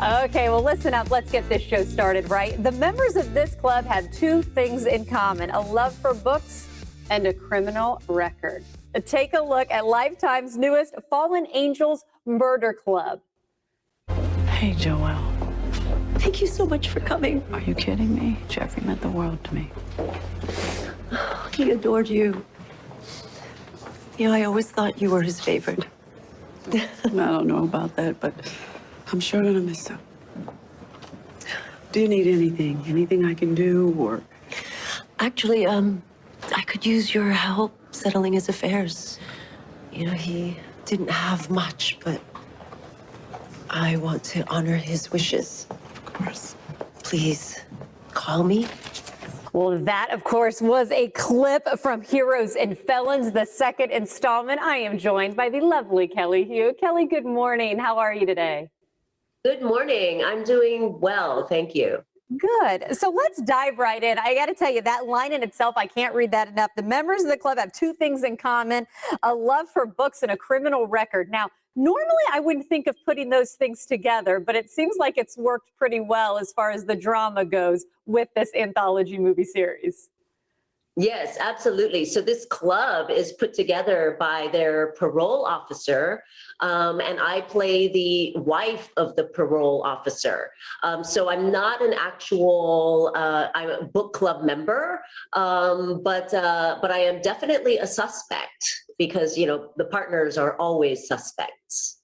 Okay, well, listen up. Let's get this show started, right? The members of this club have two things in common: a love for books and a criminal record. Take a look at Lifetime's newest Fallen Angels Murder Club. Hey, Joelle. Thank you so much for coming. Are you kidding me? Jeffrey meant the world to me. He adored you. I always thought you were his favorite. I don't know about that, but I'm sure gonna miss him. Do you need anything? Anything I can do, or? Actually, I could use your help settling his affairs. He didn't have much, but I want to honor his wishes. Of course. Please, call me. Well, that, of course, was a clip from Heroes and Felons, the second installment. I am joined by the lovely Kelly Hu. Kelly, good morning. How are you today? Good morning. I'm doing well, thank you. Good. So let's dive right in. I got to tell you, that line in itself, I can't read that enough. The members of the club have two things in common: a love for books and a criminal record. Now, normally I wouldn't think of putting those things together, but it seems like it's worked pretty well as far as the drama goes with this anthology movie series. Yes, absolutely. So this club is put together by their parole officer, and I play the wife of the parole officer. So I'm not an actual I'm a book club member, but I am definitely a suspect because the partners are always suspects.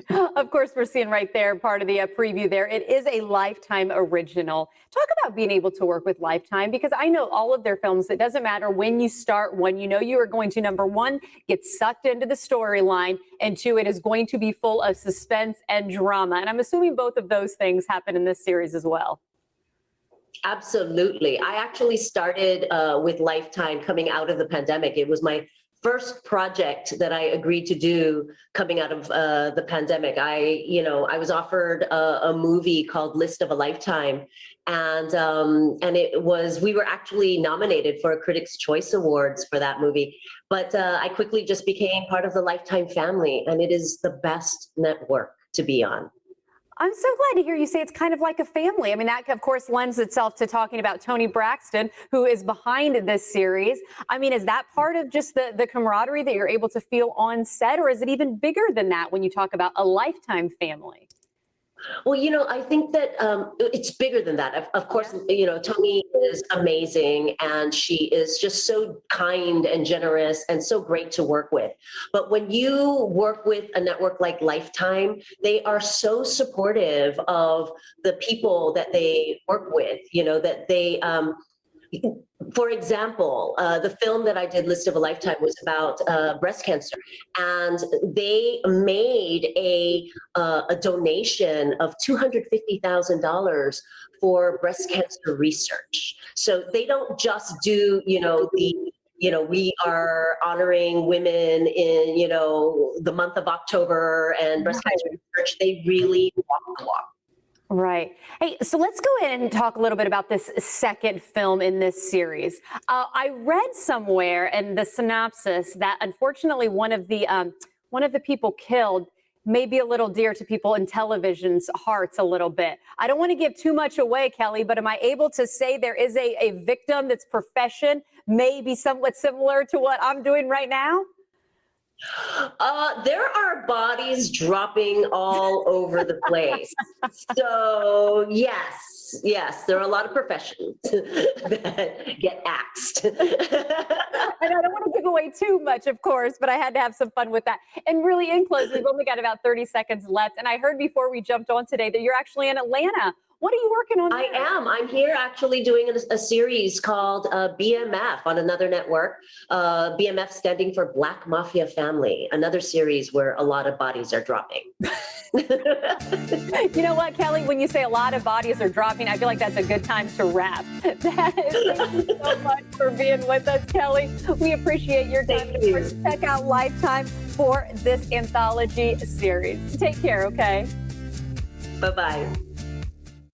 Of course, we're seeing right there part of the preview there. It is a Lifetime original. Talk about being able to work with Lifetime, because I know all of their films, it doesn't matter when you start one, you are going to, number one, get sucked into the storyline, and two, it is going to be full of suspense and drama. And I'm assuming both of those things happen in this series as well. Absolutely. I actually started with Lifetime coming out of the pandemic. It was my first project that I agreed to do coming out of the pandemic. I was offered a movie called List of a Lifetime, and we were actually nominated for a Critics' Choice Awards for that movie. But I quickly just became part of the Lifetime family, and it is the best network to be on. I'm so glad to hear you say it's kind of like a family. I mean, that, of course, lends itself to talking about Toni Braxton, who is behind this series. I mean, is that part of just the camaraderie that you're able to feel on set, or is it even bigger than that when you talk about a Lifetime family? Well, I think that it's bigger than that. Of course, Toni is amazing, and she is just so kind and generous and so great to work with. But when you work with a network like Lifetime, they are so supportive of the people that they work with, that they for example, the film that I did, List of a Lifetime, was about breast cancer, and they made a donation of $250,000 for breast cancer research. So they don't just do, we are honoring women in, the month of October and breast cancer research. They really walk the walk. Right. Hey, so let's go ahead and talk a little bit about this second film in this series. I read somewhere in the synopsis that unfortunately one of the people killed may be a little dear to people in television's hearts a little bit. I don't want to give too much away, Kelly, but am I able to say there is a victim that's profession may be somewhat similar to what I'm doing right now? There are bodies dropping all over the place. So yes, there are a lot of professions that get axed. And I don't want to give away too much, of course, but I had to have some fun with that. And really, in close, we've only got about 30 seconds left. And I heard before we jumped on today that you're actually in Atlanta. What are you working on there? I am. I'm here actually doing a series called BMF on another network. BMF standing for Black Mafia Family, another series where a lot of bodies are dropping. You know what, Kelly? When you say a lot of bodies are dropping, I feel like that's a good time to wrap. Thank you so much for being with us, Kelly. We appreciate your time. Thank you. Check out Lifetime for this anthology series. Take care, okay? Bye-bye.